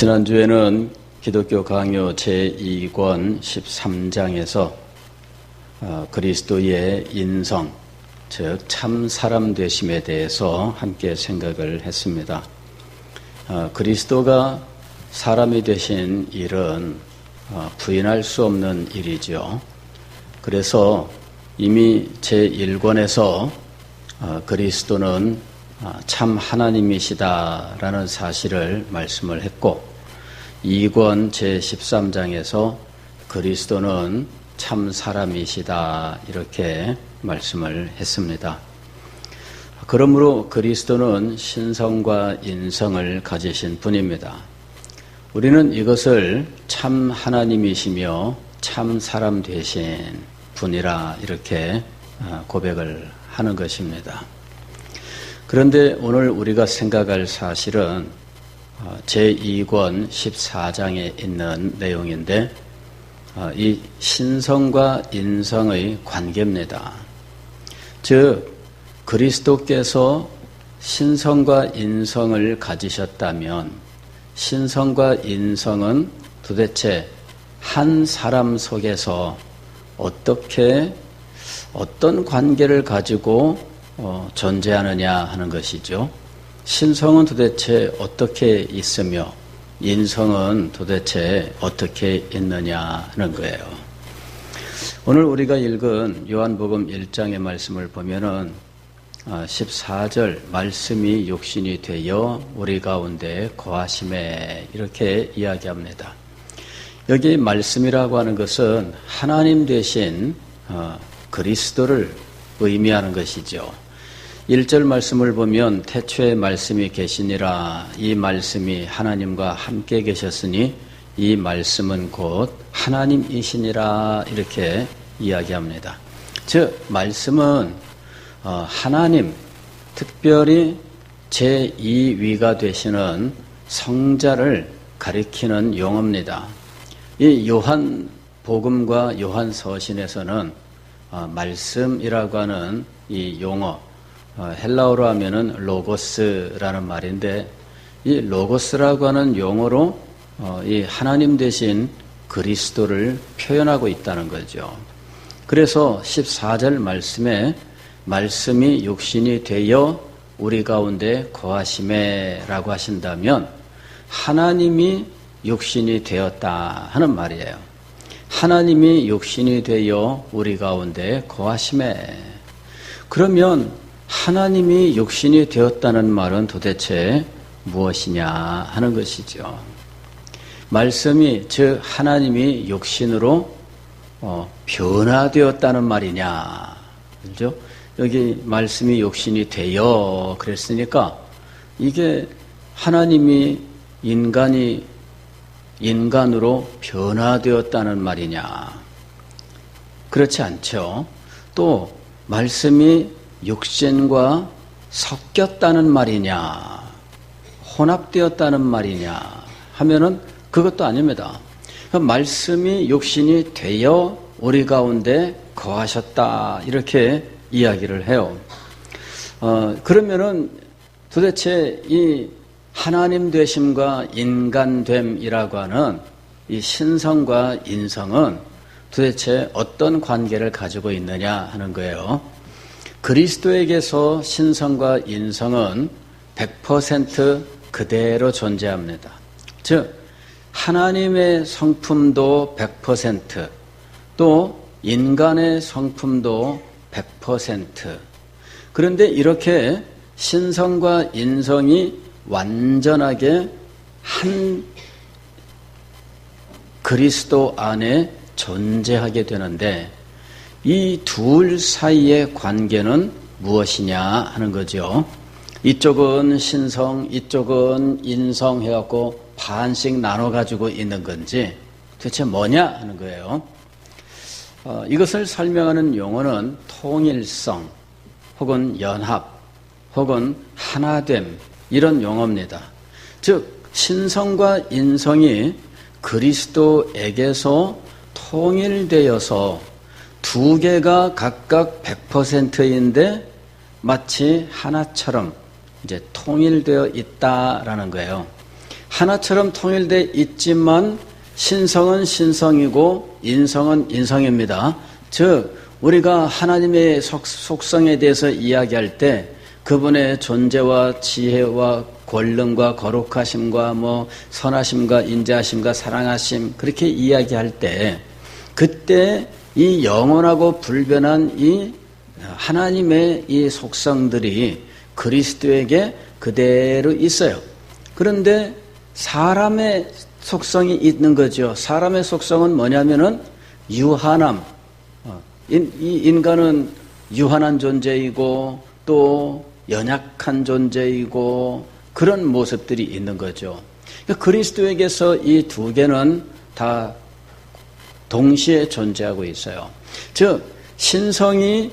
지난주에는 기독교 강요 제2권 13장에서 그리스도의 인성, 즉 참 사람 되심에 대해서 함께 생각을 했습니다. 그리스도가 사람이 되신 일은 부인할 수 없는 일이죠. 그래서 이미 제1권에서 그리스도는 참 하나님이시다라는 사실을 말씀을 했고 2권 제13장에서 그리스도는 참 사람이시다 이렇게 말씀을 했습니다. 그러므로 그리스도는 신성과 인성을 가지신 분입니다. 우리는 이것을 참 하나님이시며 참 사람 되신 분이라 이렇게 고백을 하는 것입니다. 그런데 오늘 우리가 생각할 사실은 제2권 14장에 있는 내용인데 이 신성과 인성의 관계입니다. 즉 그리스도께서 신성과 인성을 가지셨다면 신성과 인성은 도대체 한 사람 속에서 어떤 관계를 가지고 존재하느냐 하는 것이죠. 신성은 도대체 어떻게 있으며 인성은 도대체 어떻게 있느냐 하는 거예요. 오늘 우리가 읽은 요한복음 1장의 말씀을 보면은 14절 말씀이 육신이 되어 우리 가운데 거하심에 이렇게 이야기합니다. 여기 말씀이라고 하는 것은 하나님 되신 그리스도를 의미하는 것이죠. 1절 말씀을 보면 태초에 말씀이 계시니라 이 말씀이 하나님과 함께 계셨으니 이 말씀은 곧 하나님이시니라 이렇게 이야기합니다. 즉 말씀은 하나님 특별히 제2위가 되시는 성자를 가리키는 용어입니다. 이 요한복음과 요한서신에서는 말씀이라고 하는 이 용어 헬라어로 하면은 로고스라는 말인데 이 로고스라고 하는 용어로 이 하나님 되신 그리스도를 표현하고 있다는 거죠. 그래서 14절 말씀에 말씀이 육신이 되어 우리 가운데 거하심에라고 하신다면 하나님이 육신이 되었다 하는 말이에요. 하나님이 육신이 되어 우리 가운데 거하심에 그러면 하나님이 육신이 되었다는 말은 도대체 무엇이냐 하는 것이죠. 말씀이 즉 하나님이 육신으로 변화되었다는 말이냐. 그렇죠? 여기 말씀이 육신이 되어 그랬으니까 이게 하나님이 인간으로 변화되었다는 말이냐. 그렇지 않죠. 또 말씀이 육신과 섞였다는 말이냐, 혼합되었다는 말이냐 하면은 그것도 아닙니다. 말씀이 육신이 되어 우리 가운데 거하셨다 이렇게 이야기를 해요. 그러면은 도대체 이 하나님 되심과 인간됨이라고 하는 이 신성과 인성은 도대체 어떤 관계를 가지고 있느냐 하는 거예요. 그리스도에게서 신성과 인성은 100% 그대로 존재합니다. 즉 하나님의 성품도 100% 또 인간의 성품도 100% 그런데 이렇게 신성과 인성이 완전하게 한 그리스도 안에 존재하게 되는데 이 둘 사이의 관계는 무엇이냐 하는 거죠. 이쪽은 신성, 이쪽은 인성 해갖고 반씩 나눠가지고 있는 건지 도대체 뭐냐 하는 거예요. 이것을 설명하는 용어는 통일성 혹은 연합 혹은 하나됨 이런 용어입니다. 즉 신성과 인성이 그리스도에게서 통일되어서 두 개가 각각 100%인데 마치 하나처럼 이제 통일되어 있다라는 거예요. 하나처럼 통일되어 있지만 신성은 신성이고 인성은 인성입니다. 즉 우리가 하나님의 속성에 대해서 이야기할 때 그분의 존재와 지혜와 권능과 거룩하심과 선하심과 인자하심과 사랑하심 그렇게 이야기할 때 그때 이 영원하고 불변한 이 하나님의 이 속성들이 그리스도에게 그대로 있어요. 그런데 사람의 속성이 있는 거죠. 사람의 속성은 뭐냐면은 유한함. 이 인간은 유한한 존재이고 또 연약한 존재이고 그런 모습들이 있는 거죠. 그러니까 그리스도에게서 이 두 개는 다 동시에 존재하고 있어요. 즉 신성이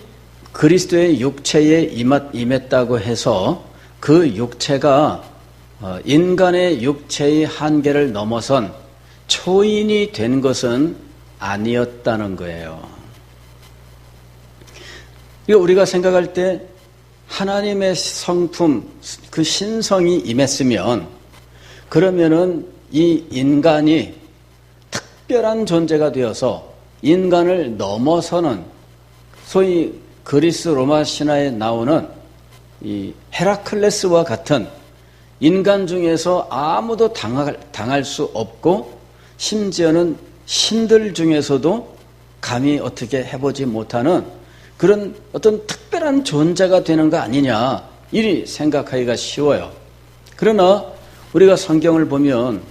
그리스도의 육체에 임했다고 해서 그 육체가 인간의 육체의 한계를 넘어선 초인이 된 것은 아니었다는 거예요. 우리가 생각할 때 하나님의 성품, 그 신성이 임했으면 그러면은 이 인간이 특별한 존재가 되어서 인간을 넘어서는 소위 그리스 로마 신화에 나오는 이 헤라클레스와 같은 인간 중에서 아무도 당할 수 없고 심지어는 신들 중에서도 감히 어떻게 해보지 못하는 그런 어떤 특별한 존재가 되는 거 아니냐 이리 생각하기가 쉬워요. 그러나 우리가 성경을 보면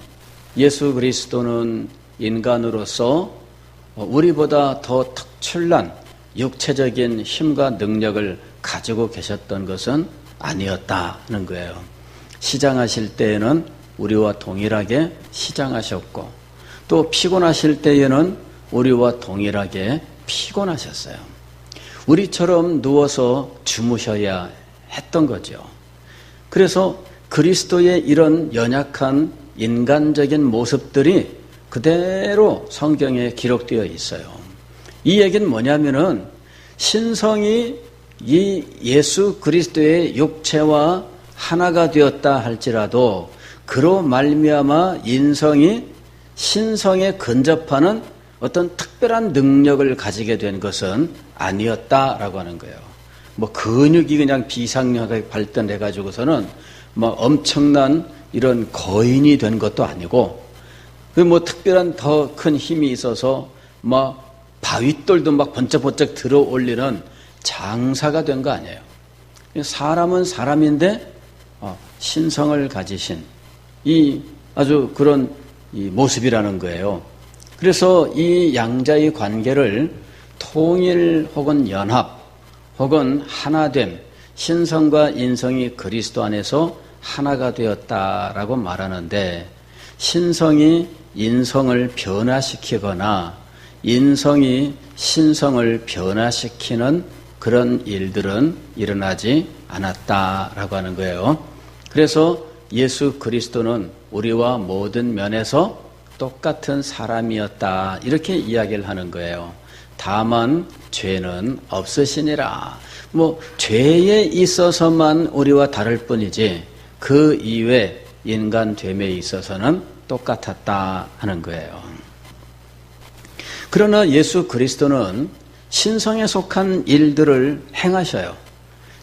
예수 그리스도는 인간으로서 우리보다 더 특출난 육체적인 힘과 능력을 가지고 계셨던 것은 아니었다는 거예요. 시장하실 때에는 우리와 동일하게 시장하셨고 또 피곤하실 때에는 우리와 동일하게 피곤하셨어요. 우리처럼 누워서 주무셔야 했던 거죠. 그래서 그리스도의 이런 연약한 인간적인 모습들이 그대로 성경에 기록되어 있어요. 이 얘기는 뭐냐면은 신성이 이 예수 그리스도의 육체와 하나가 되었다 할지라도 그로 말미암아 인성이 신성에 근접하는 어떤 특별한 능력을 가지게 된 것은 아니었다라고 하는 거예요. 근육이 그냥 비상하게 발달해가지고서는 엄청난 이런 거인이 된 것도 아니고 특별한 더 큰 힘이 있어서 바윗돌도 번쩍번쩍 들어 올리는 장사가 된 거 아니에요. 사람은 사람인데 신성을 가지신 이 아주 그런 이 모습이라는 거예요. 그래서 이 양자의 관계를 통일 혹은 연합 혹은 하나됨, 신성과 인성이 그리스도 안에서 하나가 되었다라고 말하는데 신성이 인성을 변화시키거나 인성이 신성을 변화시키는 그런 일들은 일어나지 않았다라고 하는 거예요. 그래서 예수 그리스도는 우리와 모든 면에서 똑같은 사람이었다 이렇게 이야기를 하는 거예요. 다만 죄는 없으시니라. 죄에 있어서만 우리와 다를 뿐이지 그 이외 인간됨에 있어서는 똑같았다 하는 거예요. 그러나 예수 그리스도는 신성에 속한 일들을 행하셔요.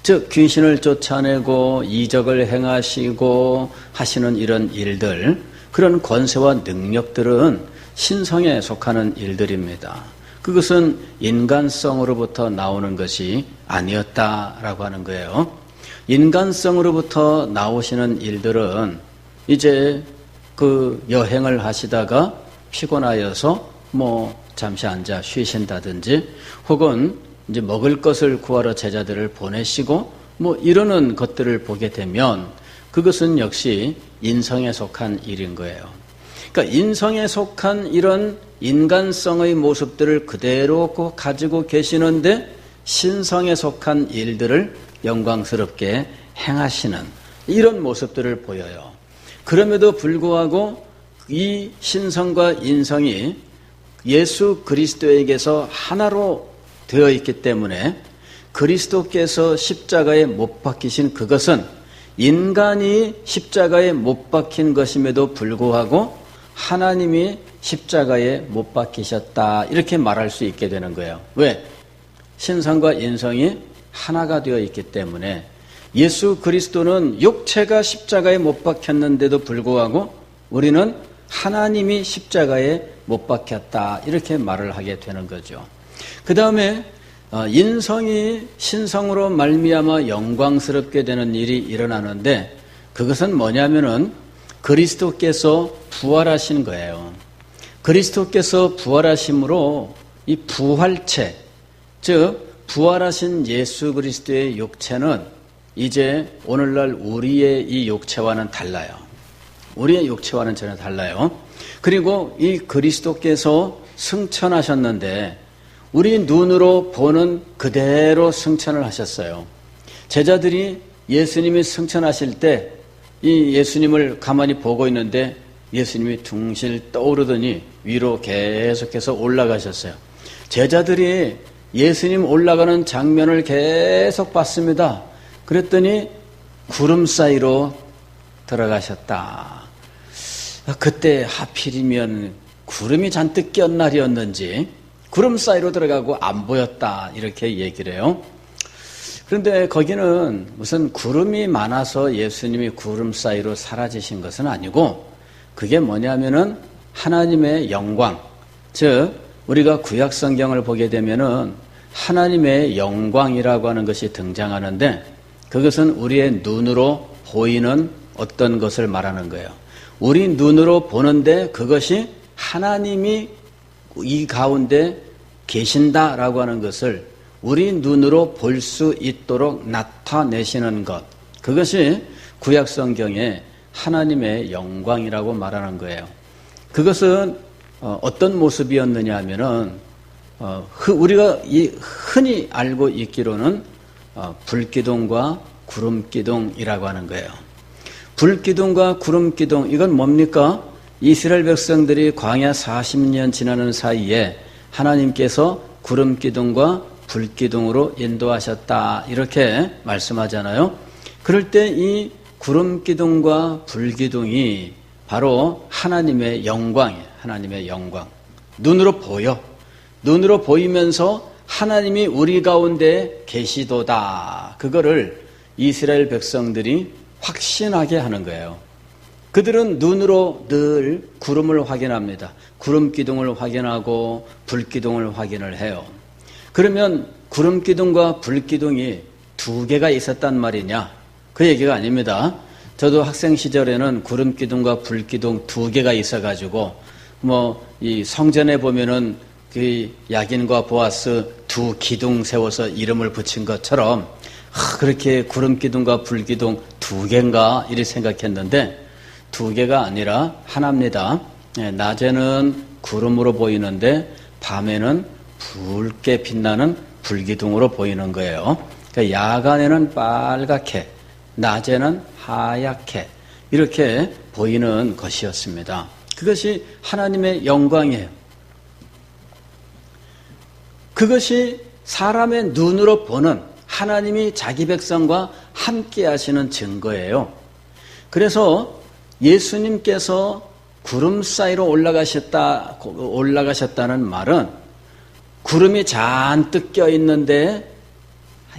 즉 귀신을 쫓아내고 이적을 행하시고 하시는 이런 일들, 그런 권세와 능력들은 신성에 속하는 일들입니다. 그것은 인간성으로부터 나오는 것이 아니었다라고 하는 거예요. 인간성으로부터 나오시는 일들은 이제 그 여행을 하시다가 피곤하여서 잠시 앉아 쉬신다든지 혹은 이제 먹을 것을 구하러 제자들을 보내시고 이러는 것들을 보게 되면 그것은 역시 인성에 속한 일인 거예요. 그러니까 인성에 속한 이런 인간성의 모습들을 그대로 가지고 계시는데 신성에 속한 일들을 영광스럽게 행하시는 이런 모습들을 보여요. 그럼에도 불구하고 이 신성과 인성이 예수 그리스도에게서 하나로 되어 있기 때문에 그리스도께서 십자가에 못 박히신 그것은 인간이 십자가에 못 박힌 것임에도 불구하고 하나님이 십자가에 못 박히셨다 이렇게 말할 수 있게 되는 거예요. 왜? 신성과 인성이 하나가 되어 있기 때문에 예수 그리스도는 육체가 십자가에 못 박혔는데도 불구하고 우리는 하나님이 십자가에 못 박혔다 이렇게 말을 하게 되는 거죠. 그 다음에 인성이 신성으로 말미암아 영광스럽게 되는 일이 일어나는데 그것은 뭐냐면은 그리스도께서 부활하신 거예요. 그리스도께서 부활하심으로 이 부활체, 즉 부활하신 예수 그리스도의 육체는 이제 오늘날 우리의 이 육체와는 달라요. 우리의 육체와는 전혀 달라요. 그리고 이 그리스도께서 승천하셨는데 우리 눈으로 보는 그대로 승천을 하셨어요. 제자들이 예수님이 승천하실 때 이 예수님을 가만히 보고 있는데 예수님이 둥실 떠오르더니 위로 계속해서 올라가셨어요. 제자들이 예수님 올라가는 장면을 계속 봤습니다. 그랬더니 구름 사이로 들어가셨다. 그때 하필이면 구름이 잔뜩 낀 날이었는지 구름 사이로 들어가고 안 보였다 이렇게 얘기를 해요. 그런데 거기는 무슨 구름이 많아서 예수님이 구름 사이로 사라지신 것은 아니고 그게 뭐냐면은 하나님의 영광, 즉 우리가 구약 성경을 보게 되면은 하나님의 영광이라고 하는 것이 등장하는데 그것은 우리의 눈으로 보이는 어떤 것을 말하는 거예요. 우리 눈으로 보는데 그것이 하나님이 이 가운데 계신다라고 하는 것을 우리 눈으로 볼 수 있도록 나타내시는 것, 그것이 구약 성경에 하나님의 영광이라고 말하는 거예요. 그것은 어떤 모습이었느냐 하면은 우리가 흔히 알고 있기로는 불기둥과 구름기둥이라고 하는 거예요. 불기둥과 구름기둥, 이건 뭡니까? 이스라엘 백성들이 광야 40년 지나는 사이에 하나님께서 구름기둥과 불기둥으로 인도하셨다 이렇게 말씀하잖아요. 그럴 때 이 구름기둥과 불기둥이 바로 하나님의 영광이에요. 하나님의 영광. 눈으로 보여. 눈으로 보이면서 하나님이 우리 가운데 계시도다. 그거를 이스라엘 백성들이 확신하게 하는 거예요. 그들은 눈으로 늘 구름을 확인합니다. 구름기둥을 확인하고 불기둥을 확인을 해요. 그러면 구름기둥과 불기둥이 두 개가 있었단 말이냐? 그 얘기가 아닙니다. 저도 학생 시절에는 구름기둥과 불기둥 두 개가 있어가지고 이 성전에 보면은 그 야긴과 보아스 두 기둥 세워서 이름을 붙인 것처럼 그렇게 구름기둥과 불기둥 두 개인가 이렇게 생각했는데 두 개가 아니라 하나입니다. 낮에는 구름으로 보이는데 밤에는 붉게 빛나는 불기둥으로 보이는 거예요. 그러니까 야간에는 빨갛게, 낮에는 하얗게 이렇게 보이는 것이었습니다. 그것이 하나님의 영광이에요. 그것이 사람의 눈으로 보는 하나님이 자기 백성과 함께 하시는 증거예요. 그래서 예수님께서 구름 사이로 올라가셨다는 말은 구름이 잔뜩 껴있는데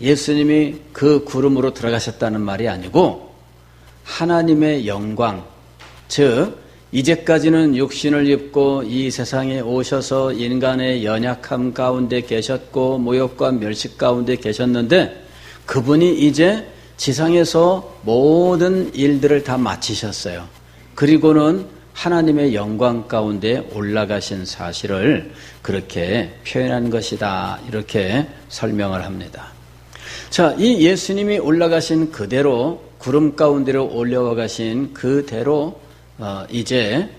예수님이 그 구름으로 들어가셨다는 말이 아니고 하나님의 영광, 즉 이제까지는 육신을 입고 이 세상에 오셔서 인간의 연약함 가운데 계셨고 모욕과 멸식 가운데 계셨는데 그분이 이제 지상에서 모든 일들을 다 마치셨어요. 그리고는 하나님의 영광 가운데 올라가신 사실을 그렇게 표현한 것이다. 이렇게 설명을 합니다. 자, 이 예수님이 올라가신 그대로 구름 가운데로 올려와 가신 그대로 이제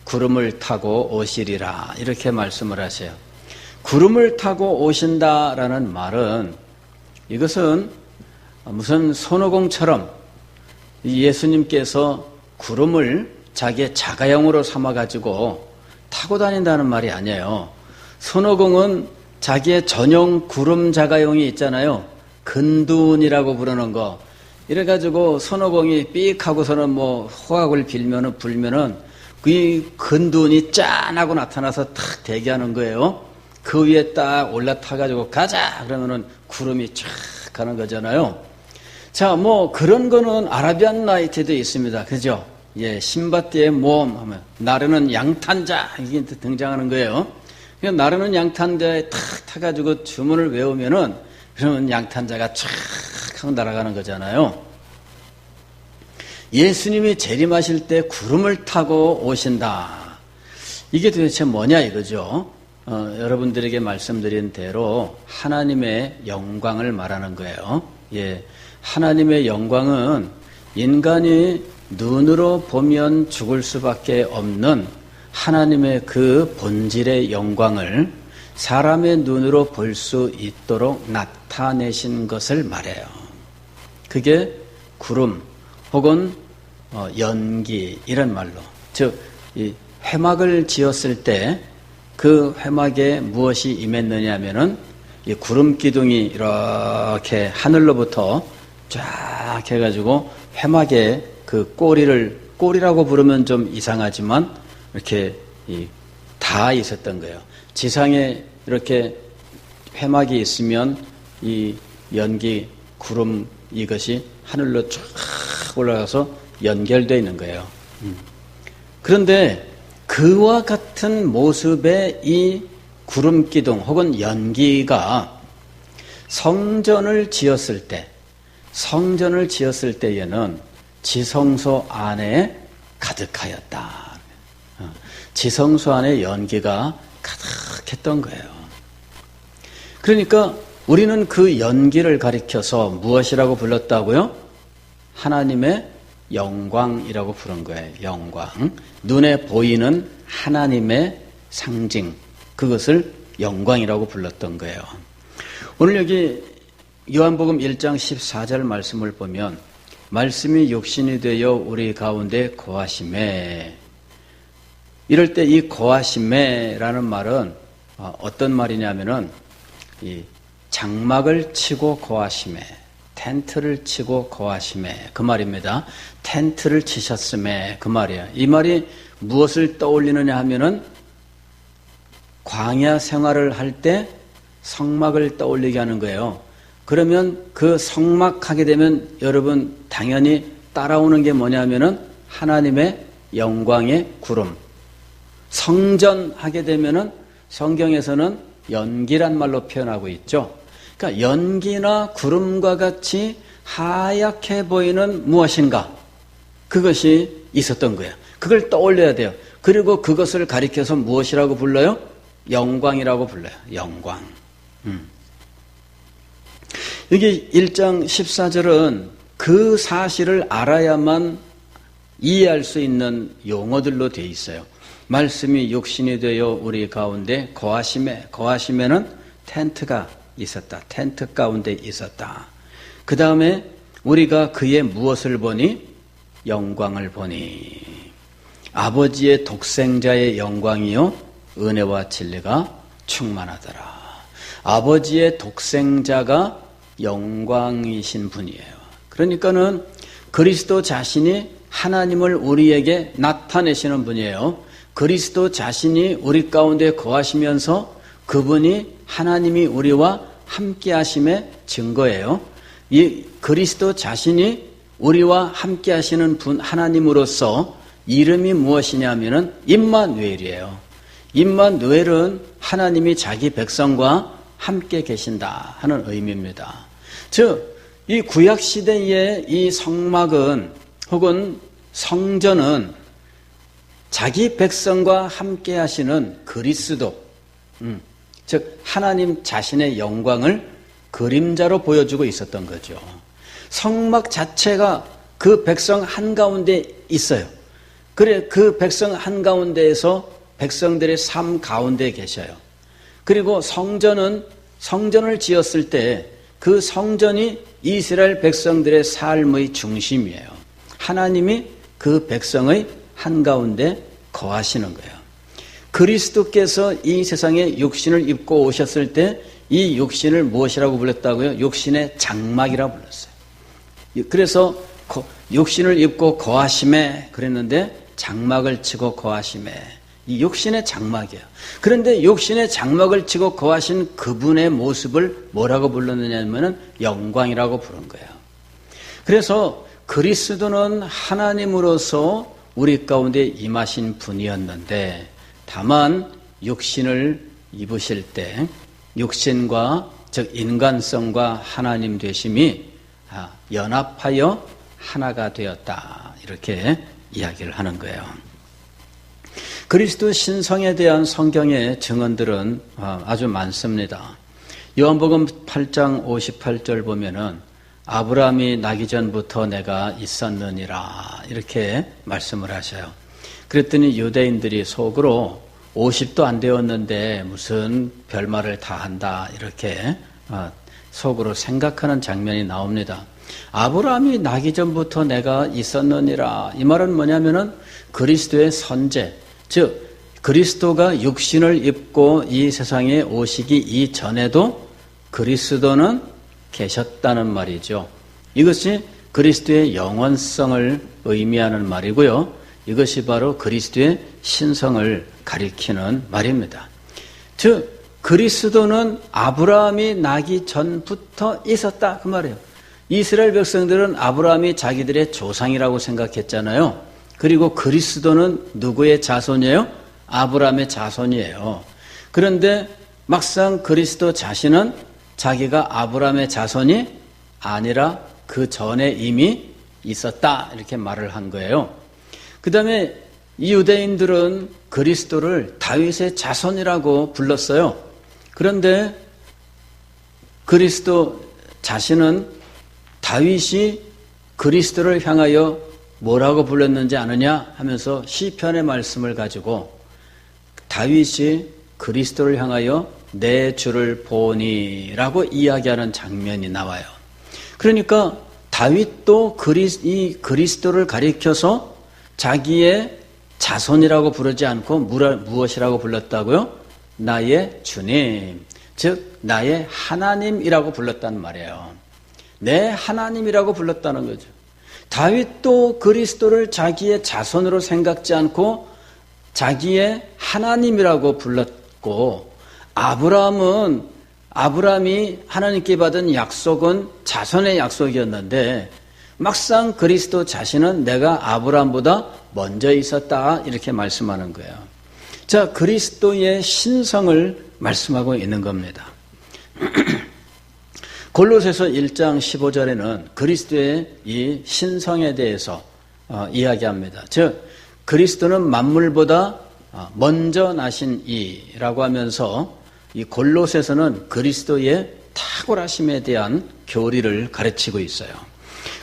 구름을 타고 오시리라. 이렇게 말씀을 하세요. 구름을 타고 오신다라는 말은 이것은 무슨 손오공처럼 예수님께서 구름을 자기의 자가용으로 삼아가지고 타고 다닌다는 말이 아니에요. 손오공은 자기의 전용 구름 자가용이 있잖아요. 근둔이라고 부르는 거. 이래가지고 손오공이 삑 하고서는 뭐 호각을 불면은 그 근둔이 짠하고 나타나서 탁 대기하는 거예요. 그 위에 딱 올라타가지고 가자! 그러면은 구름이 쫙 가는 거잖아요. 자, 뭐 그런 거는 아라비안 나이트에도 있습니다. 그죠? 예, 신바띠의 모험 하면 나르는 양탄자 이게 등장하는 거예요. 그냥 나르는 양탄자에 탁 타가지고 주문을 외우면은 그러면 양탄자가 쫙 하고 날아가는 거잖아요. 예수님이 재림하실 때 구름을 타고 오신다. 이게 도대체 뭐냐 이거죠. 여러분들에게 말씀드린 대로 하나님의 영광을 말하는 거예요. 예, 하나님의 영광은 인간이 눈으로 보면 죽을 수밖에 없는 하나님의 그 본질의 영광을 사람의 눈으로 볼 수 있도록 나타내신 것을 말해요. 그게 구름 혹은 연기 이런 말로, 즉 이 회막을 지었을 때 그 회막에 무엇이 임했느냐 하면은 이 구름 기둥이 이렇게 하늘로부터 쫙 해가지고 회막에 그 꼬리라고 부르면 좀 이상하지만 이렇게 다 있었던 거예요. 지상에 이렇게 회막이 있으면 이 연기, 구름 이것이 하늘로 쫙 올라가서 연결되어 있는 거예요. 그런데 그와 같은 모습의 이 구름 기둥 혹은 연기가 성전을 지었을 때에는 지성소 안에 가득하였다. 지성소 안에 연기가 가득했던 거예요. 그러니까 우리는 그 연기를 가리켜서 무엇이라고 불렀다고요? 하나님의 영광이라고 부른 거예요. 영광. 눈에 보이는 하나님의 상징. 그것을 영광이라고 불렀던 거예요. 오늘 여기 요한복음 1장 14절 말씀을 보면 말씀이 육신이 되어 우리 가운데 거하심에, 이럴 때 이 거하심에라는 말은 어떤 말이냐면은 이 장막을 치고 거하심에, 텐트를 치고 거하심에 그 말입니다. 텐트를 치셨음에 그 말이에요. 이 말이 무엇을 떠올리느냐 하면은 광야 생활을 할 때 성막을 떠올리게 하는 거예요. 그러면 그 성막하게 되면 여러분 당연히 따라오는 게 뭐냐면은 하나님의 영광의 구름. 성전 하게 되면은 성경에서는 연기란 말로 표현하고 있죠. 그러니까 연기나 구름과 같이 하얗게 보이는 무엇인가, 그것이 있었던 거예요. 그걸 떠올려야 돼요. 그리고 그것을 가리켜서 무엇이라고 불러요? 영광이라고 불러요. 영광. 여기 1장 14절은 그 사실을 알아야만 이해할 수 있는 용어들로 되어 있어요. 말씀이 육신이 되어 우리 가운데 거하심에는 텐트가 있었다. 텐트 가운데 있었다. 그 다음에 우리가 그의 무엇을 보니? 영광을 보니. 아버지의 독생자의 영광이요 은혜와 진리가 충만하더라. 아버지의 독생자가 영광이신 분이에요. 그러니까는 그리스도 자신이 하나님을 우리에게 나타내시는 분이에요. 그리스도 자신이 우리 가운데 거하시면서 그분이 하나님이 우리와 함께 하심의 증거예요. 이 그리스도 자신이 우리와 함께 하시는 분 하나님으로서 이름이 무엇이냐면은 임마누엘이에요. 임마누엘은 하나님이 자기 백성과 함께 계신다 하는 의미입니다. 즉, 이 구약 시대의 이 성막은 혹은 성전은 자기 백성과 함께 하시는 그리스도, 즉 하나님 자신의 영광을 그림자로 보여주고 있었던 거죠. 성막 자체가 그 백성 한가운데 있어요. 그래, 그 백성 한가운데에서 백성들의 삶 가운데 계셔요. 그리고 성전을 지었을 때 그 성전이 이스라엘 백성들의 삶의 중심이에요. 하나님이 그 백성의 한가운데 거하시는 거예요. 그리스도께서 이 세상에 육신을 입고 오셨을 때 이 육신을 무엇이라고 불렀다고요? 육신의 장막이라고 불렀어요. 그래서 육신을 입고 거하심에 그랬는데 장막을 치고 거하심에, 이 육신의 장막이에요. 그런데 육신의 장막을 치고 거하신 그분의 모습을 뭐라고 불렀느냐면은 영광이라고 부른 거예요. 그래서 그리스도는 하나님으로서 우리 가운데 임하신 분이었는데, 다만 육신을 입으실 때 육신과 즉 인간성과 하나님 되심이 연합하여 하나가 되었다, 이렇게 이야기를 하는 거예요. 그리스도 신성에 대한 성경의 증언들은 아주 많습니다. 요한복음 8장 58절 보면은 아브라함이 나기 전부터 내가 있었느니라, 이렇게 말씀을 하셔요. 그랬더니 유대인들이 속으로 50도 안 되었는데 무슨 별말을 다 한다, 이렇게 속으로 생각하는 장면이 나옵니다. 아브라함이 나기 전부터 내가 있었느니라, 이 말은 뭐냐면은 그리스도의 선제, 즉 그리스도가 육신을 입고 이 세상에 오시기 이전에도 그리스도는 계셨다는 말이죠. 이것이 그리스도의 영원성을 의미하는 말이고요. 이것이 바로 그리스도의 신성을 가리키는 말입니다. 즉 그리스도는 아브라함이 나기 전부터 있었다, 그 말이에요. 이스라엘 백성들은 아브라함이 자기들의 조상이라고 생각했잖아요. 그리고 그리스도는 누구의 자손이에요? 아브라함의 자손이에요. 그런데 막상 그리스도 자신은 자기가 아브라함의 자손이 아니라 그 전에 이미 있었다, 이렇게 말을 한 거예요. 그 다음에 이 유대인들은 그리스도를 다윗의 자손이라고 불렀어요. 그런데 그리스도 자신은 다윗이 그리스도를 향하여 뭐라고 불렀는지 아느냐 하면서 시편의 말씀을 가지고 다윗이 그리스도를 향하여 내 주를 보니라고 이야기하는 장면이 나와요. 그러니까 다윗도 이 그리스도를 가리켜서 자기의 자손이라고 부르지 않고 무엇이라고 불렀다고요? 나의 주님, 즉 나의 하나님이라고 불렀단 말이에요. 내 하나님이라고 불렀다는 거죠. 다윗도 그리스도를 자기의 자손으로 생각지 않고 자기의 하나님이라고 불렀고, 아브라함이 하나님께 받은 약속은 자손의 약속이었는데 막상 그리스도 자신은 내가 아브라함보다 먼저 있었다, 이렇게 말씀하는 거예요. 자, 그리스도의 신성을 말씀하고 있는 겁니다. 골로새서 1장 15절에는 그리스도의 이 신성에 대해서 이야기합니다. 즉 그리스도는 만물보다 먼저 나신 이라고 하면서 이 골로새서는 그리스도의 탁월하심에 대한 교리를 가르치고 있어요.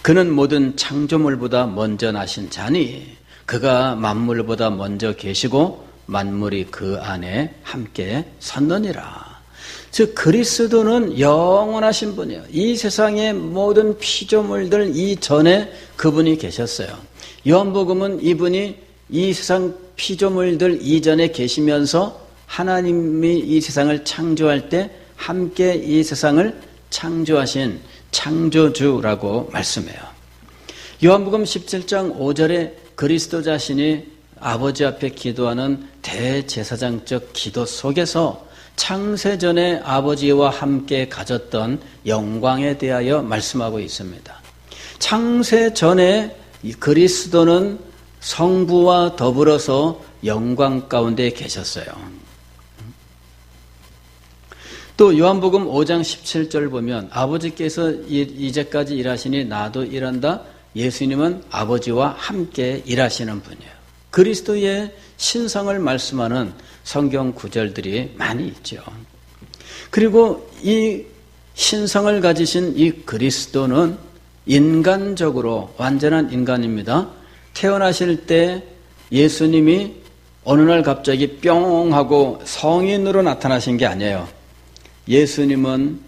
그는 모든 창조물보다 먼저 나신 자니 그가 만물보다 먼저 계시고 만물이 그 안에 함께 섰느니라. 즉 그리스도는 영원하신 분이에요. 이 세상의 모든 피조물들 이전에 그분이 계셨어요. 요한복음은 이분이 이 세상 피조물들 이전에 계시면서 하나님이 이 세상을 창조할 때 함께 이 세상을 창조하신 창조주라고 말씀해요. 요한복음 17장 5절에 그리스도 자신이 아버지 앞에 기도하는 대제사장적 기도 속에서 창세전에 아버지와 함께 가졌던 영광에 대하여 말씀하고 있습니다. 창세전에 그리스도는 성부와 더불어서 영광 가운데 계셨어요. 또 요한복음 5장 17절 보면 아버지께서 이제까지 일하시니 나도 일한다. 예수님은 아버지와 함께 일하시는 분이에요. 그리스도의 신성을 말씀하는 성경 구절들이 많이 있죠. 그리고 이 신성을 가지신 이 그리스도는 인간적으로 완전한 인간입니다. 태어나실 때 예수님이 어느 날 갑자기 뿅 하고 성인으로 나타나신 게 아니에요. 예수님은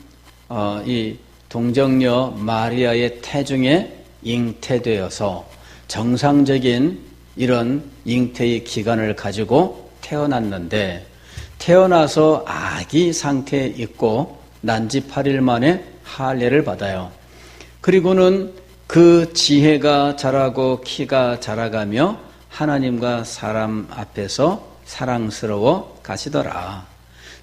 이 동정녀 마리아의 태중에 잉태되어서 정상적인 이런 잉태의 기간을 가지고 태어났는데 태어나서 아기 상태에 있고 난지 8일 만에 할례를 받아요. 그리고는 그 지혜가 자라고 키가 자라가며 하나님과 사람 앞에서 사랑스러워 가시더라.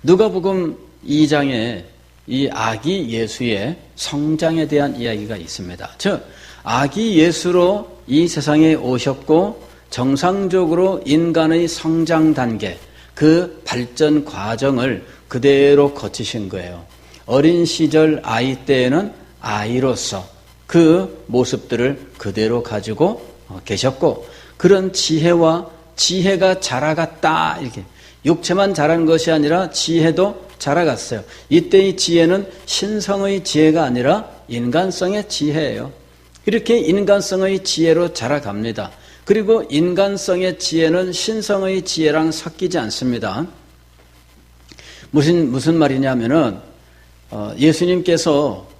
누가복음 2장에 이 아기 예수의 성장에 대한 이야기가 있습니다. 즉 아기 예수로 이 세상에 오셨고 정상적으로 인간의 성장 단계, 그 발전 과정을 그대로 거치신 거예요. 어린 시절 아이 때에는 아이로서 그 모습들을 그대로 가지고 계셨고, 그런 지혜가 자라갔다, 이렇게 육체만 자란 것이 아니라 지혜도 자라갔어요. 이때의 지혜는 신성의 지혜가 아니라 인간성의 지혜예요. 이렇게 인간성의 지혜로 자라갑니다. 그리고 인간성의 지혜는 신성의 지혜랑 섞이지 않습니다. 무슨 말이냐면은 예수님께서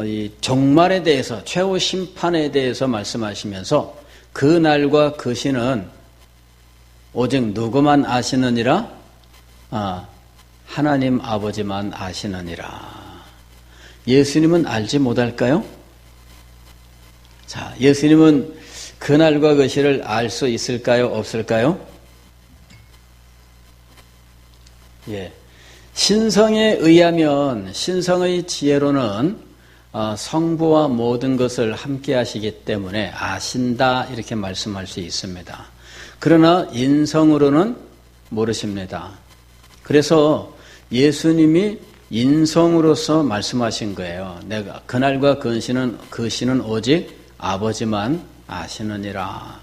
이 종말에 대해서, 최후 심판에 대해서 말씀하시면서 그 날과 그 시는 오직 누구만 아시느니라? 하나님 아버지만 아시느니라. 예수님은 알지 못할까요? 자, 예수님은 그 날과 그 시를 알 수 있을까요? 없을까요? 예. 신성에 의하면, 신성의 지혜로는 성부와 모든 것을 함께 하시기 때문에 아신다, 이렇게 말씀할 수 있습니다. 그러나 인성으로는 모르십니다. 그래서 예수님이 인성으로서 말씀하신 거예요. 내가 그날과 그 시는 오직 아버지만 아시느니라.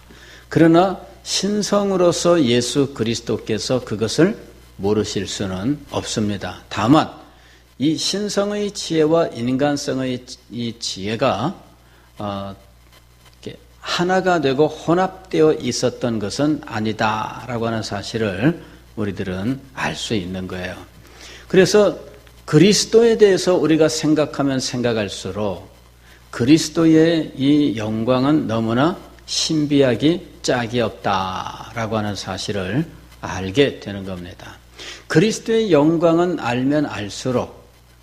그러나 신성으로서 예수 그리스도께서 그것을 모르실 수는 없습니다. 다만 이 신성의 지혜와 인간성의 이 지혜가 하나가 되고 혼합되어 있었던 것은 아니다라고 하는 사실을 우리들은 알 수 있는 거예요. 그래서 그리스도에 대해서 우리가 생각하면 생각할수록 그리스도의 이 영광은 너무나 신비하기 짝이 없다라고 하는 사실을 알게 되는 겁니다. 그리스도의 영광은 알면 알수록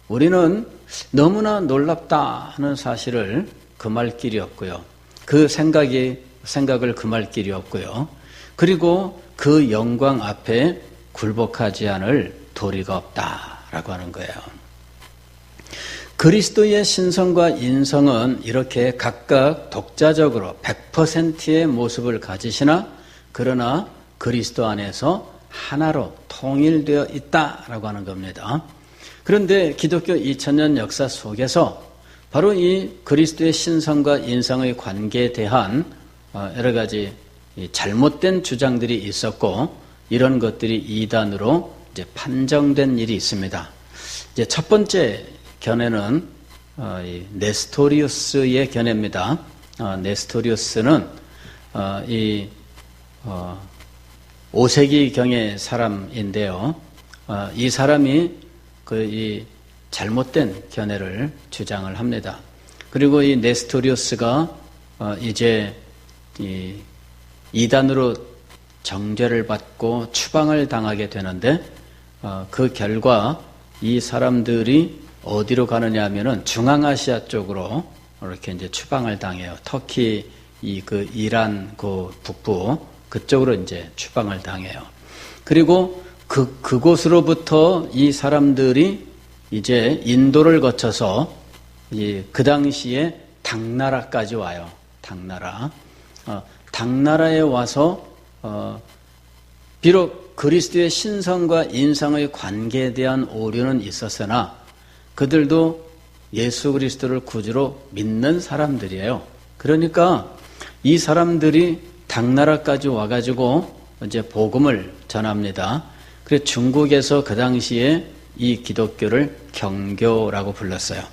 우리는 너무나 놀랍다 하는 사실을 금할 길이 없고요. 그 생각을 금할 길이 없고요. 그리고 그 영광 앞에 굴복하지 않을 도리가 없다라고 하는 거예요. 그리스도의 신성과 인성은 이렇게 각각 독자적으로 100%의 모습을 가지시나, 그러나 그리스도 안에서 하나로 통일되어 있다라고 하는 겁니다. 그런데 기독교 2000년 역사 속에서 바로 이 그리스도의 신성과 인성의 관계에 대한 여러 가지 잘못된 주장들이 있었고, 이런 것들이 이단으로 이제 판정된 일이 있습니다. 이제 첫 번째 견해는 네스토리우스의 견해입니다. 네스토리우스는 5세기경의 사람인데요. 이 사람이 이 잘못된 견해를 주장을 합니다. 그리고 이 네스토리우스가 이제 이단으로 정죄를 받고 추방을 당하게 되는데, 그 결과 이 사람들이 어디로 가느냐 하면은 중앙아시아 쪽으로 이렇게 이제 추방을 당해요. 터키, 이란 그 북부 그쪽으로 이제 추방을 당해요. 그리고 그곳으로부터 이 사람들이 이제 인도를 거쳐서 그 당시에 당나라까지 와요. 당나라에 와서 비록 그리스도의 신성과 인성의 관계에 대한 오류는 있었으나 그들도 예수 그리스도를 구주로 믿는 사람들이에요. 그러니까 이 사람들이 당나라까지 와가지고 이제 복음을 전합니다. 그래서 중국에서 그 당시에 이 기독교를 경교라고 불렀어요.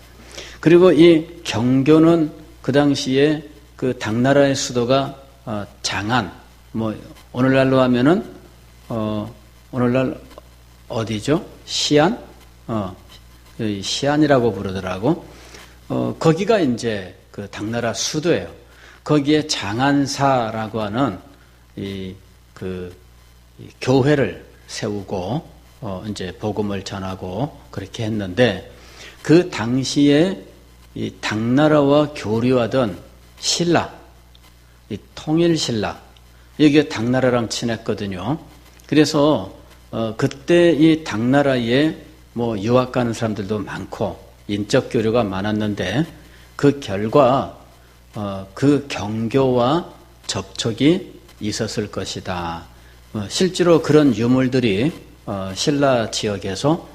그리고 이 경교는 그 당시에 그 당나라의 수도가 장안, 오늘날로 하면은 오늘날 어디죠? 시안? 시안이라고 부르더라고. 거기가 이제 그 당나라 수도예요. 거기에 장안사라고 하는 그 교회를 세우고 이제 복음을 전하고 그렇게 했는데, 그 당시에 이 당나라와 교류하던 신라, 이 통일신라, 여기가 당나라랑 친했거든요. 그래서 그때 이 당나라에 뭐 유학 가는 사람들도 많고 인적 교류가 많았는데 그 결과 그 경교와 접촉이 있었을 것이다. 실제로 그런 유물들이 신라 지역에서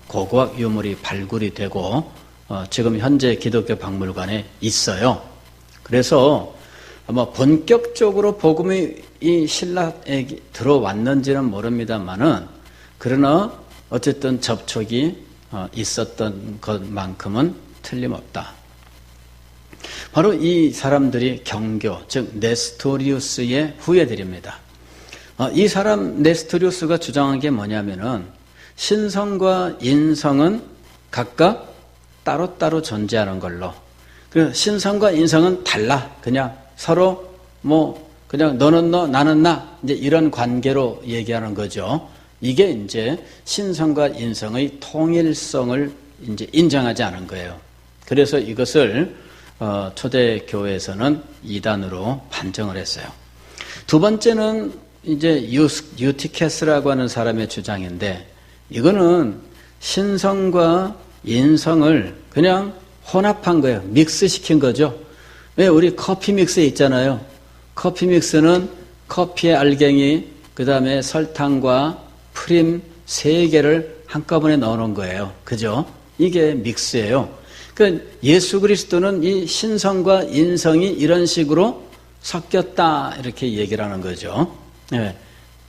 고고학 유물이 발굴이 되고 지금 현재 기독교 박물관에 있어요. 그래서 아마 본격적으로 복음이 이 신라에 들어왔는지는 모릅니다만은 그러나 어쨌든 접촉이 있었던 것만큼은 틀림없다. 바로 이 사람들이 경교, 즉 네스토리우스의 후예들입니다. 이 사람 네스토리우스가 주장한 게 뭐냐면은 신성과 인성은 각각 따로따로 존재하는 걸로. 그래서 신성과 인성은 달라. 그냥 서로 뭐 그냥 너는 너 나는 나 이제 이런 관계로 얘기하는 거죠. 이게 이제 신성과 인성의 통일성을 이제 인정하지 않은 거예요. 그래서 이것을 초대교회에서는 이단으로 판정을 했어요. 두 번째는 이제 유티케스라고 하는 사람의 주장인데 이거는 신성과 인성을 그냥 혼합한 거예요. 믹스시킨 거죠. 왜 우리 커피 믹스에 있잖아요. 커피 믹스는 커피의 알갱이, 그 다음에 설탕과 프림 3개를 한꺼번에 넣어놓은 거예요. 그죠? 이게 믹스예요. 그러니까 예수 그리스도는 이 신성과 인성이 이런 식으로 섞였다 이렇게 얘기를 하는 거죠. 네.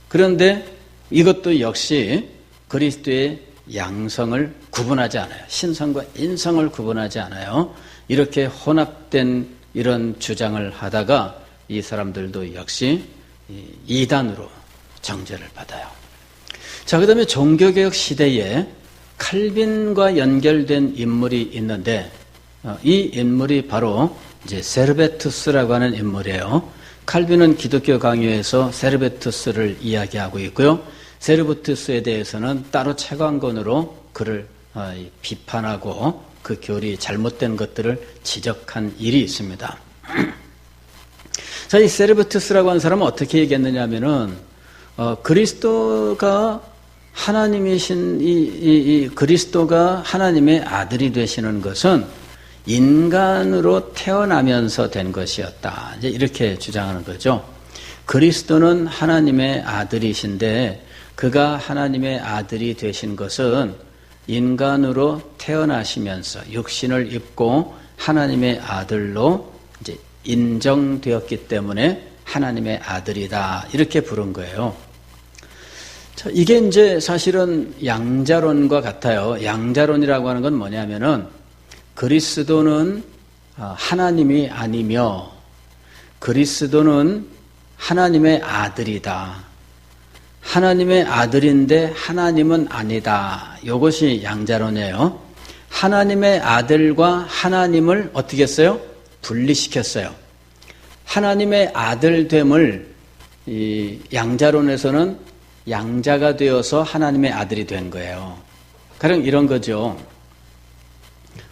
그런데 이것도 역시 그리스도의 양성을 구분하지 않아요. 신성과 인성을 구분하지 않아요. 이렇게 혼합된 이런 주장을 하다가 이 사람들도 역시 이단으로 정죄를 받아요. 자, 그 다음에 종교개혁 시대에 칼빈과 연결된 인물이 있는데 이 인물이 바로 이제 세르베투스라고 하는 인물이에요. 칼빈은 기독교 강요에서 세르베투스를 이야기하고 있고요. 세르베투스에 대해서는 따로 책 한 권으로 그를 비판하고 그 교리 잘못된 것들을 지적한 일이 있습니다. 자, 이 세르베투스라고 하는 사람은 어떻게 얘기했느냐 하면은 그리스도가 하나님이신 이 그리스도가 하나님의 아들이 되시는 것은 인간으로 태어나면서 된 것이었다. 이제 이렇게 주장하는 거죠. 그리스도는 하나님의 아들이신데 그가 하나님의 아들이 되신 것은 인간으로 태어나시면서 육신을 입고 하나님의 아들로 이제 인정되었기 때문에 하나님의 아들이다. 이렇게 부른 거예요. 자, 이게 이제 사실은 양자론과 같아요. 양자론이라고 하는 건 뭐냐면은 그리스도는 하나님이 아니며 그리스도는 하나님의 아들이다. 하나님의 아들인데 하나님은 아니다. 이것이 양자론이에요. 하나님의 아들과 하나님을 어떻게 했어요? 분리시켰어요. 하나님의 아들됨을 이 양자론에서는 양자가 되어서 하나님의 아들이 된 거예요. 가령 이런 거죠.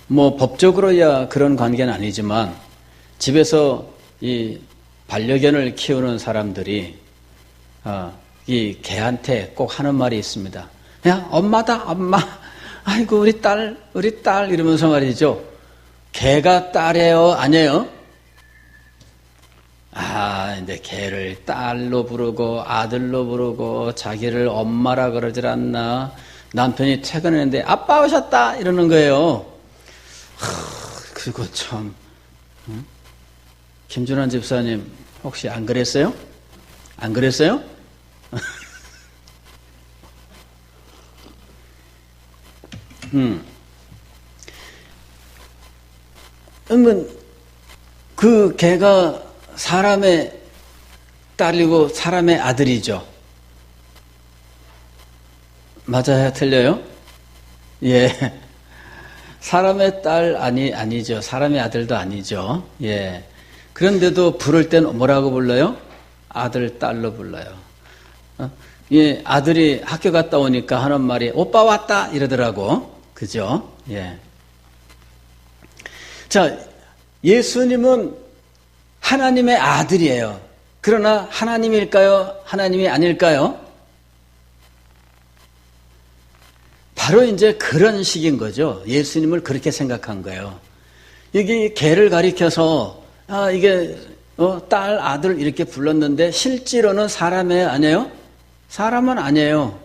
뭐 법적으로야 그런 관계는 아니지만 집에서 이 반려견을 키우는 사람들이 이 개한테 꼭 하는 말이 있습니다. 야, 엄마다, 엄마. 아이고, 우리 딸 이러면서 말이죠. 개가 딸이에요, 아니에요? 근데 개를 딸로 부르고 아들로 부르고 자기를 엄마라 그러질 않나. 남편이 퇴근했는데 아빠 오셨다 이러는 거예요. 그리고 참 김준환 집사님 혹시 안 그랬어요? 안 그랬어요? 그러면 그 개가 사람의 딸이고 사람의 아들이죠. 맞아요? 틀려요? 예. 사람의 딸 아니죠. 사람의 아들도 아니죠. 예. 그런데도 부를 땐 뭐라고 불러요? 아들, 딸로 불러요. 예, 아들이 학교 갔다 오니까 하는 말이 오빠 왔다 이러더라고. 그죠? 예. 자, 예수님은 하나님의 아들이에요. 그러나 하나님일까요? 하나님이 아닐까요? 바로 이제 그런 식인 거죠. 예수님을 그렇게 생각한 거예요. 여기 개를 가리켜서 이게 딸, 아들 이렇게 불렀는데 실제로는 사람이 아니에요? 사람은 아니에요.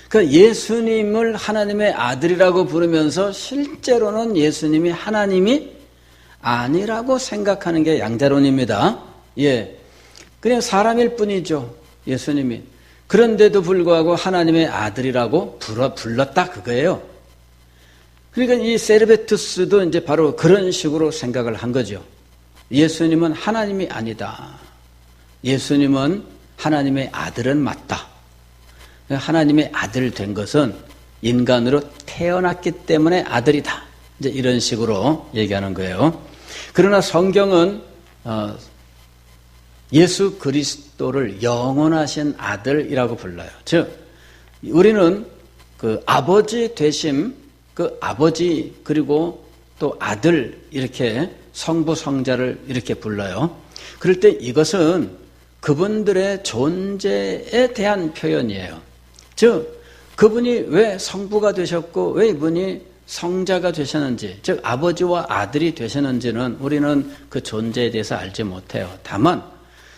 그러니까 예수님을 하나님의 아들이라고 부르면서 실제로는 예수님이 하나님이 아니라고 생각하는 게 양자론입니다. 예, 그냥 사람일 뿐이죠. 예수님이. 그런데도 불구하고 하나님의 아들이라고 불렀다 그거예요. 그러니까 이 세르베투스도 이제 바로 그런 식으로 생각을 한 거죠. 예수님은 하나님이 아니다. 예수님은 하나님의 아들은 맞다. 하나님의 아들 된 것은 인간으로 태어났기 때문에 아들이다. 이제 이런 식으로 얘기하는 거예요. 그러나 성경은 예수 그리스도를 영원하신 아들이라고 불러요. 즉, 우리는 그 아버지 되심, 그 아버지 그리고 또 아들 이렇게 성부 성자를 이렇게 불러요. 그럴 때 이것은 그분들의 존재에 대한 표현이에요. 즉, 그분이 왜 성부가 되셨고 왜 이분이 성자가 되셨는지, 즉 아버지와 아들이 되셨는지는 우리는 그 존재에 대해서 알지 못해요. 다만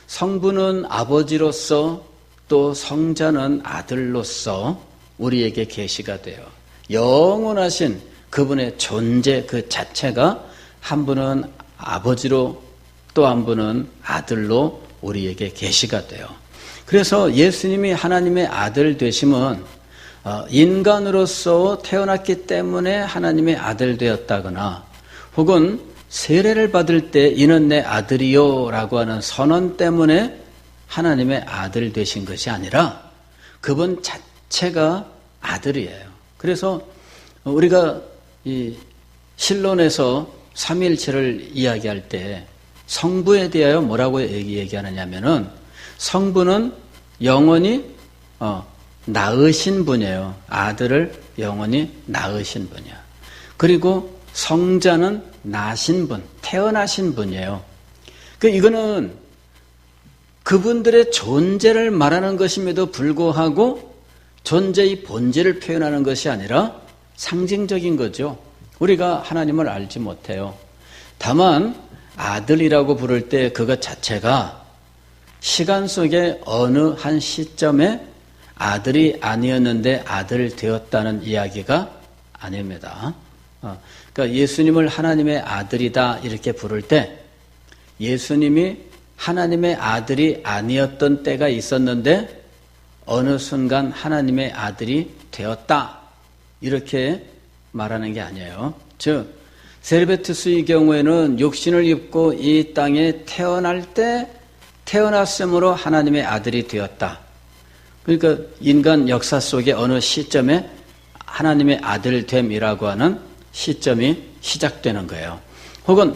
성부는 아버지로서 또 성자는 아들로서 우리에게 계시가 돼요. 영원하신 그분의 존재 그 자체가 한 분은 아버지로 또 한 분은 아들로 우리에게 계시가 돼요. 그래서 예수님이 하나님의 아들 되심은 인간으로서 태어났기 때문에 하나님의 아들 되었다거나 혹은 세례를 받을 때 이는 내 아들이요 라고 하는 선언 때문에 하나님의 아들 되신 것이 아니라 그분 자체가 아들이에요. 그래서 우리가 이 신론에서 삼위일체를 이야기할 때 성부에 대하여 뭐라고 얘기하느냐면은 성부는 영원히 낳으신 분이에요. 아들을 영원히 낳으신 분이야. 그리고 성자는 나신 분, 태어나신 분이에요. 이거는 그분들의 존재를 말하는 것임에도 불구하고 존재의 본질을 표현하는 것이 아니라 상징적인 거죠. 우리가 하나님을 알지 못해요. 다만 아들이라고 부를 때 그것 자체가 시간 속에 어느 한 시점에 아들이 아니었는데 아들 되었다는 이야기가 아닙니다. 그러니까 예수님을 하나님의 아들이다 이렇게 부를 때 예수님이 하나님의 아들이 아니었던 때가 있었는데 어느 순간 하나님의 아들이 되었다 이렇게 말하는 게 아니에요. 즉 세르베투스의 경우에는 육신을 입고 이 땅에 태어날 때 태어났으므로 하나님의 아들이 되었다. 그러니까 인간 역사 속에 어느 시점에 하나님의 아들됨이라고 하는 시점이 시작되는 거예요. 혹은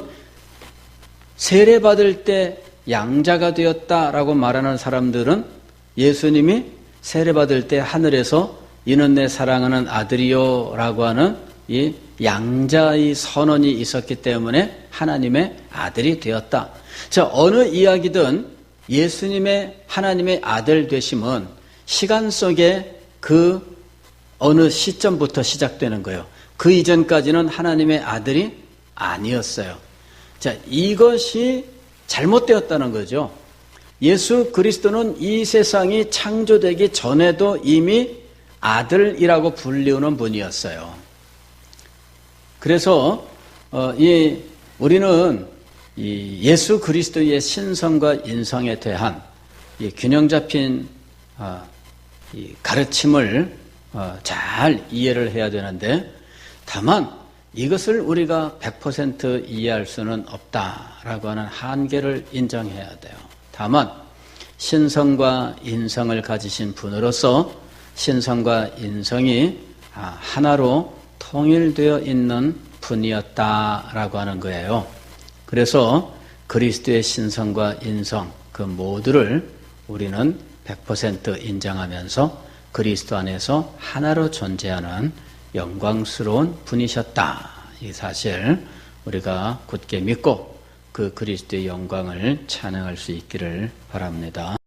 세례받을 때 양자가 되었다라고 말하는 사람들은 예수님이 세례받을 때 하늘에서 이는 내 사랑하는 아들이요 라고 하는 이 양자의 선언이 있었기 때문에 하나님의 아들이 되었다. 자, 어느 이야기든 예수님의 하나님의 아들 되심은 시간 속에 그 어느 시점부터 시작되는 거예요. 그 이전까지는 하나님의 아들이 아니었어요. 자, 이것이 잘못되었다는 거죠. 예수 그리스도는 이 세상이 창조되기 전에도 이미 아들이라고 불리우는 분이었어요. 그래서 우리는 이 예수 그리스도의 신성과 인성에 대한 이 균형 잡힌 이 가르침을 잘 이해를 해야 되는데 다만 이것을 우리가 100% 이해할 수는 없다라고 하는 한계를 인정해야 돼요. 다만 신성과 인성을 가지신 분으로서 신성과 인성이 하나로 통일되어 있는 분이었다라고 하는 거예요. 그래서 그리스도의 신성과 인성 그 모두를 우리는 100% 인정하면서 그리스도 안에서 하나로 존재하는 영광스러운 분이셨다. 이 사실 우리가 굳게 믿고 그 그리스도의 영광을 찬양할 수 있기를 바랍니다.